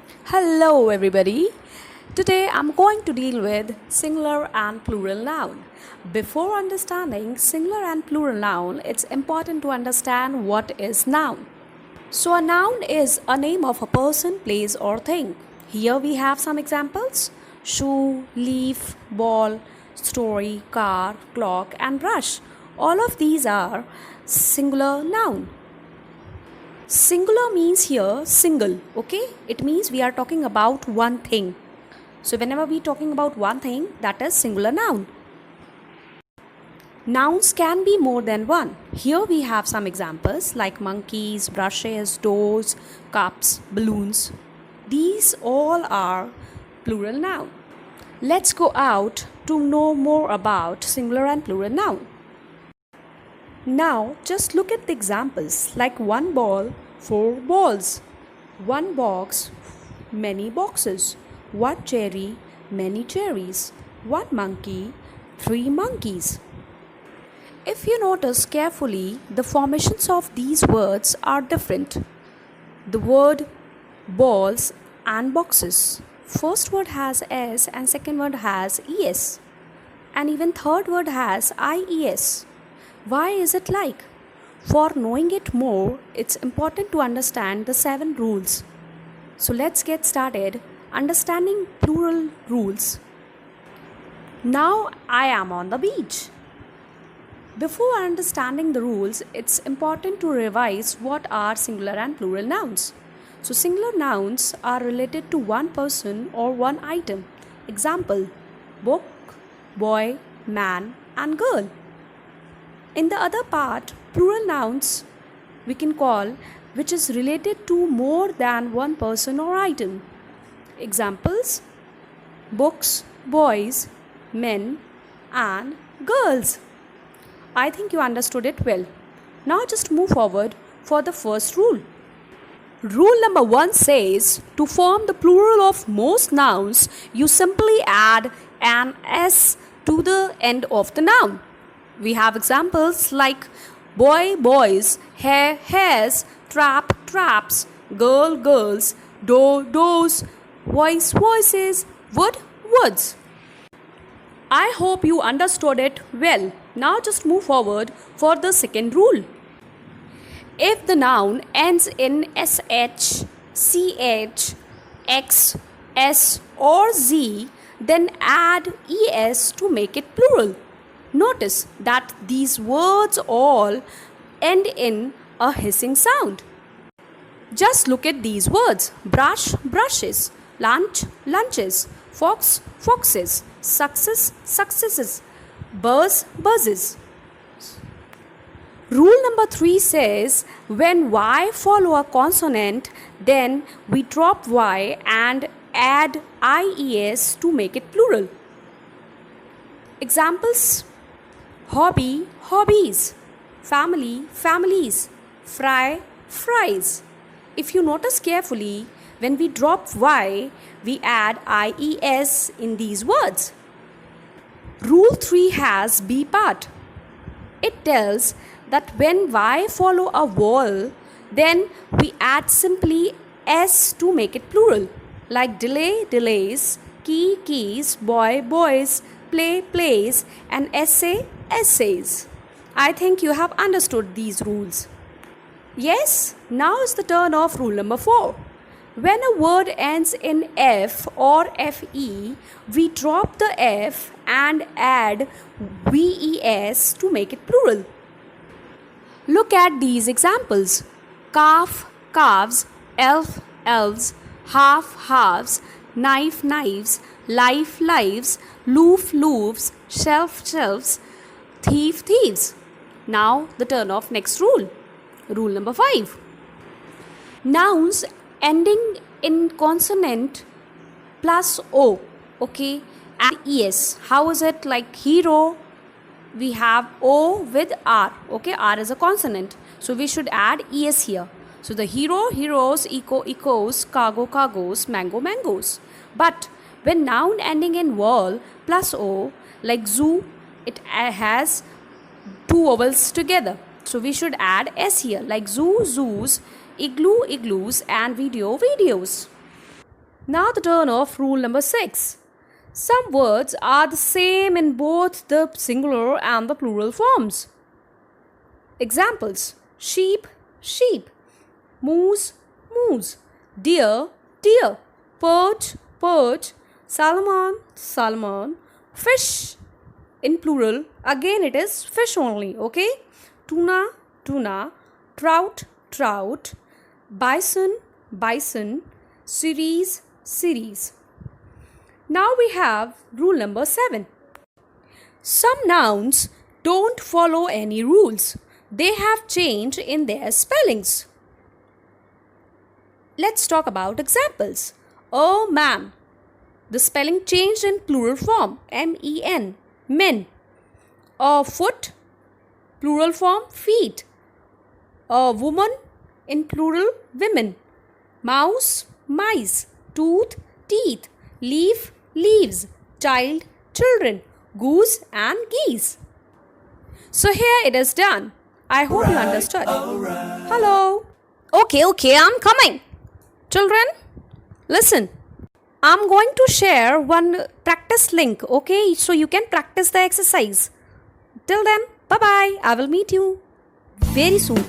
Hello, everybody. Today I'm going to deal with singular and plural noun. Before understanding singular and plural noun, it's important to understand what is noun. So, a noun is a name of a person, place, or thing. Here we have some examples: shoe, leaf, ball, story, car, clock, and brush. All of these are singular noun. Singular means here single, okay? It means we are talking about one thing. So, whenever we talking about one thing, that is singular noun. Nouns can be more than one. Here we have some examples like monkeys, brushes, doors, cups, balloons. These all are plural noun. Let's go out to know more about singular and plural noun. Now just look at the examples like one ball, four balls, one box, many boxes, one cherry, many cherries, one monkey, three monkeys. If you notice carefully, the formations of these words are different. The word balls and boxes. First word has S and second word has ES. And even third word has IES. Why is it like? For knowing it more, it's important to understand the 7 rules. So let's get started understanding plural rules. Now I am on the beach. Before understanding the rules, it's important to revise what are singular and plural nouns. So singular nouns are related to one person or one item. Example: book, boy, man, and girl. In the other part, plural nouns we can call which is related to more than one person or item. Examples: books, boys, men, and girls. I think you understood it well. Now just move forward for the first rule. Rule number 1 says to form the plural of most nouns, you simply add an S to the end of the noun. We have examples like boy, boys, hair, hairs, trap, traps, girl, girls, door, doors, voice, voices, wood, woods. I hope you understood it well. Now just move forward for the second rule. If the noun ends in SH, CH, X, S or Z, then add ES to make it plural. Notice that these words all end in a hissing sound. Just look at these words: brush, brushes, lunch, lunches, fox, foxes, success, successes, buzz, buzzes. Rule number 3 says when Y follow a consonant, then we drop Y and add IES to make it plural. Examples: hobby, hobbies, family, families, fry, fries. If you notice carefully, when we drop Y, we add IES in these words. Rule 3 has B part. It tells that when Y follow a vowel, then we add simply S to make it plural. Like delay, delays, key, keys, boy, boys, play, plays, and essay, essays. I think you have understood these rules. Yes, now is the turn of rule number 4. When a word ends in F or FE, we drop the F and add VES to make it plural. Look at these examples: calf, calves, elf, elves, half, halves, knife, knives, life, lives, loof, loofs, shelf, shelves, thief, thieves. Now the turn of next rule. Rule number 5. Nouns ending in consonant plus O, okay, and ES. How is it? Like hero, we have O with R, okay, R is a consonant, so we should add ES here. So the hero, heroes, eco, ecos, cargo, cargos, mango, mangoes. But when noun ending in vowel plus O, like zoo, it has two vowels together, so we should add S here, like zoo, zoos, igloo, igloos, and video, videos. Now the turn of rule number 6. Some words are the same in both the singular and the plural forms. Examples: sheep, sheep; moose, moose; deer, deer; perch, perch; salmon, salmon; fish. In plural, again it is fish only, okay? Tuna, tuna; trout, trout; bison, bison; series, series. Now we have rule number 7. Some nouns don't follow any rules. They have changed in their spellings. Let's talk about examples. A man. The spelling changed in plural form, men, men. A foot, plural form, feet. A woman, in plural, women. Mouse, mice; tooth, teeth; leaf, leaves; child, children; goose and geese. So here it is done. I hope you understood. Hello. Okay, I'm coming. Children, listen. I'm going to share one practice link, okay? So you can practice the exercise. Till then, bye-bye. I will meet you very soon.